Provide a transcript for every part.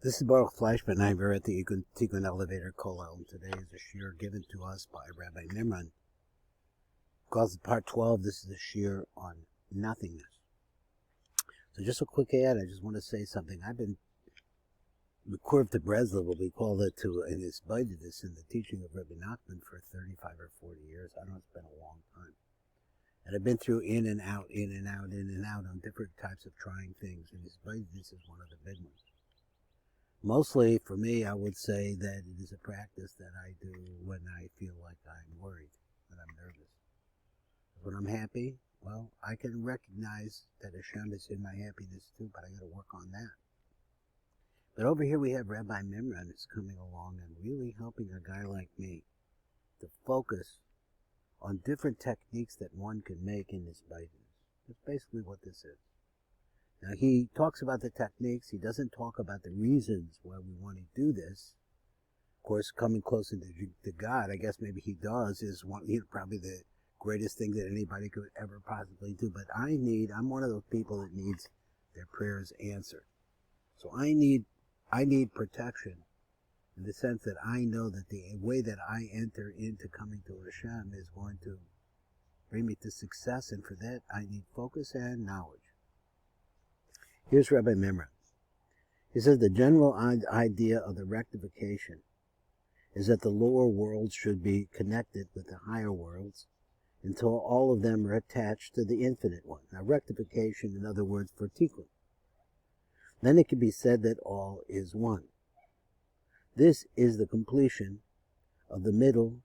This is Baruch Fleischman. I'm here at the Tikkun Elevator Kollel, and today is a shir given to us by Rabbi Mimran. Calls part 12. This is a shir on nothingness. So just a quick ad. I just want to say something. I've been Kurv to Breslov, we call it, to and invited this in the teaching of Rabbi Nachman for 35 or 40 years. I don't know, it's been a long time. And I've been through in and out on different types of trying things, and this is one of the big ones. Mostly, for me, I would say that it is a practice that I do when I feel like I'm worried, that I'm nervous. When I'm happy, well, I can recognize that Hashem is in my happiness too, but I got to work on that. But over here we have Rabbi Mimran is coming along and really helping a guy like me to focus on different techniques that one can make in this Baitiness. That's basically what this is. Now, he talks about the techniques. He doesn't talk about the reasons why we want to do this. Of course, coming closer to God, I guess maybe he does, is probably the greatest thing that anybody could ever possibly do. But I'm one of those people that needs their prayers answered. So I need protection in the sense that I know that the way that I enter into coming to Hashem is going to bring me to success, and for that I need focus and knowledge. Here's Rabbi Mimran. He says the general idea of the rectification is that the lower worlds should be connected with the higher worlds until all of them are attached to the infinite one. Now, rectification, in other words, for tikkun. Then it can be said that all is one. This is the completion of the middle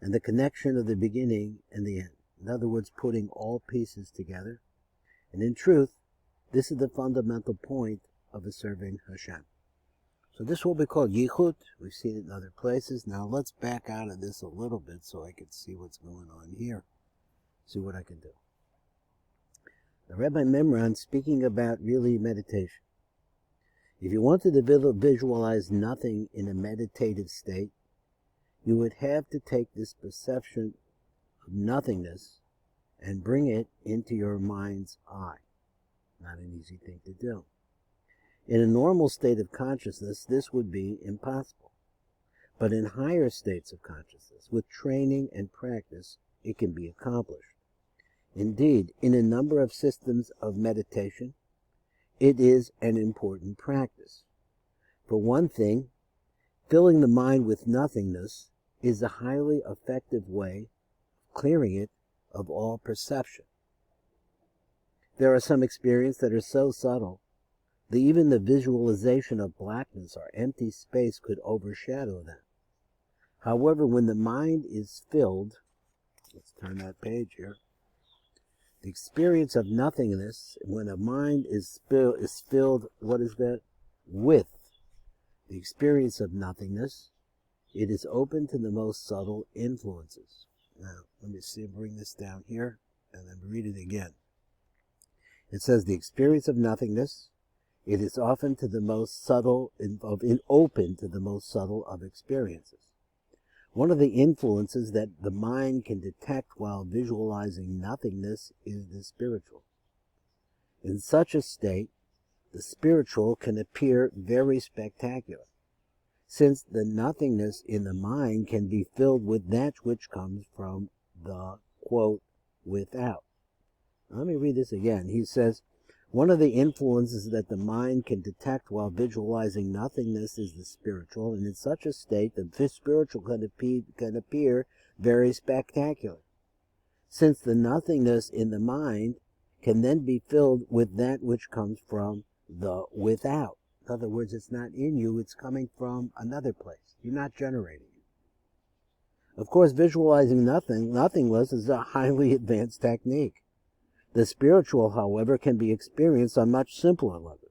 and the connection of the beginning and the end. In other words, putting all pieces together. And in truth, this is the fundamental point of a serving Hashem. So this will be called Yichud. We've seen it in other places. Now let's back out of this a little bit so I can see what's going on here. See what I can do. The Rabbi Mimran speaking about really meditation. If you wanted to visualize nothing in a meditative state, you would have to take this perception of nothingness and bring it into your mind's eye. Not an easy thing to do. In a normal state of consciousness, this would be impossible. But in higher states of consciousness, with training and practice, it can be accomplished. Indeed, in a number of systems of meditation, it is an important practice. For one thing, filling the mind with nothingness is a highly effective way of clearing it of all perception. There are some experiences that are so subtle that even the visualization of blackness or empty space could overshadow them. However, when the mind is filled, let's turn that page here, the experience of nothingness, when a mind is filled, what is that? With the experience of nothingness, it is open to the most subtle influences. Now, let me see, bring this down here, and then read it again. It says the experience of nothingness, it is often to the most subtle, open to the most subtle of experiences. One of the influences that the mind can detect while visualizing nothingness is the spiritual. In such a state, the spiritual can appear very spectacular, since the nothingness in the mind can be filled with that which comes from the, quote, without. Let me read this again. He says, one of the influences that the mind can detect while visualizing nothingness is the spiritual, and in such a state, the spiritual can appear very spectacular, since the nothingness in the mind can then be filled with that which comes from the without. In other words, it's not in you, it's coming from another place. You're not generating it. Of course, visualizing nothingness is a highly advanced technique. The spiritual, however, can be experienced on much simpler levels.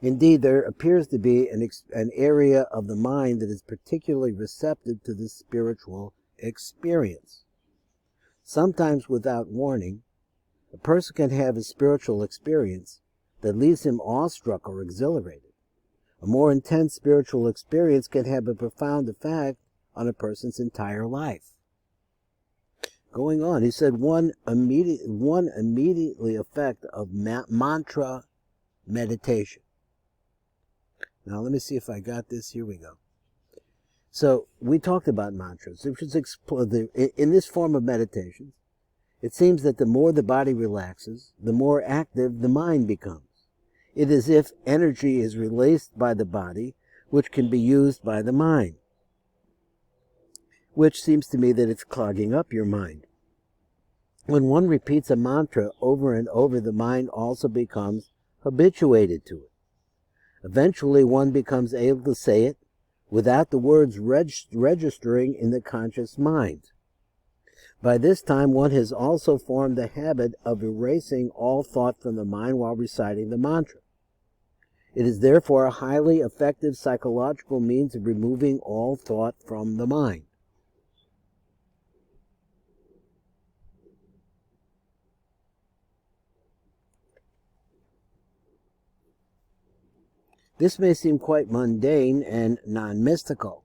Indeed, there appears to be an area of the mind that is particularly receptive to this spiritual experience. Sometimes, without warning, a person can have a spiritual experience that leaves him awestruck or exhilarated. A more intense spiritual experience can have a profound effect on a person's entire life. Going on, he said one immediately effect of mantra meditation Now let me see if I got this. Here we go. So we talked about mantras. In this form of meditation, it seems that the more the body relaxes, the more active the mind becomes. It is as if energy is released by the body, which can be used by the mind, which seems to me that it's clogging up your mind. When one repeats a mantra over and over, the mind also becomes habituated to it. Eventually, one becomes able to say it without the words registering in the conscious mind. By this time, one has also formed the habit of erasing all thought from the mind while reciting the mantra. It is therefore a highly effective psychological means of removing all thought from the mind. This may seem quite mundane and non-mystical.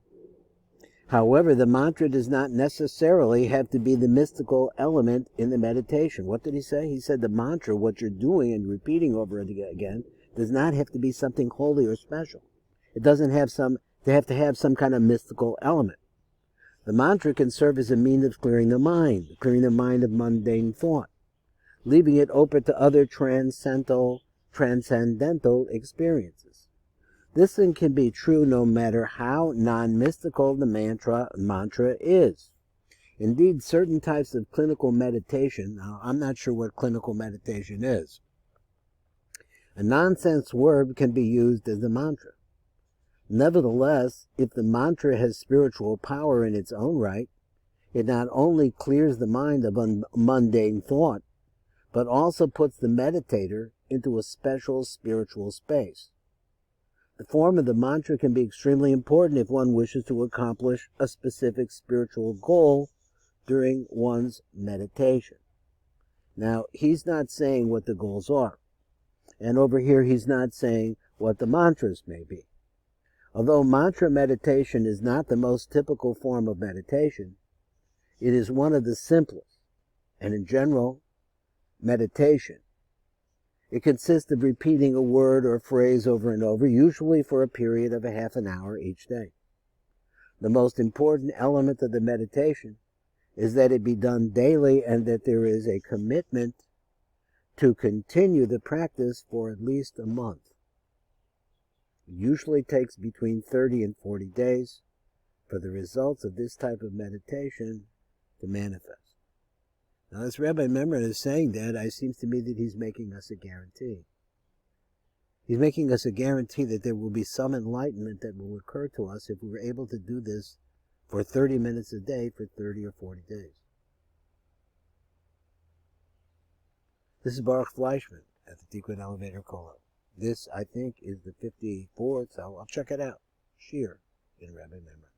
However, the mantra does not necessarily have to be the mystical element in the meditation. What did he say? He said the mantra, what you're doing and repeating over and again, does not have to be something holy or special. It doesn't have to have some kind of mystical element. The mantra can serve as a means of clearing the mind of mundane thought, leaving it open to other transcendental experiences. This thing can be true no matter how non-mystical the mantra is. Indeed, certain types of clinical meditation, now I'm not sure what clinical meditation is, a nonsense word can be used as a mantra. Nevertheless, if the mantra has spiritual power in its own right, it not only clears the mind of mundane thought, but also puts the meditator into a special spiritual space. The form of the mantra can be extremely important if one wishes to accomplish a specific spiritual goal during one's meditation. Now, he's not saying what the goals are. And over here, he's not saying what the mantras may be. Although mantra meditation is not the most typical form of meditation, it is one of the simplest, and in general, meditation. It consists of repeating a word or phrase over and over, usually for a period of a half an hour each day. The most important element of the meditation is that it be done daily and that there is a commitment to continue the practice for at least a month. It usually takes between 30 and 40 days for the results of this type of meditation to manifest. Now, as Rabbi Mimran is saying that, it seems to me that he's making us a guarantee. He's making us a guarantee that there will be some enlightenment that will occur to us if we were able to do this for 30 minutes a day for 30 or 40 days. This is Baruch Fleischman at the Tikkun Elevator Kollel. This, I think, is the 54th, so I'll check it out. Shir in Rabbi Mimran.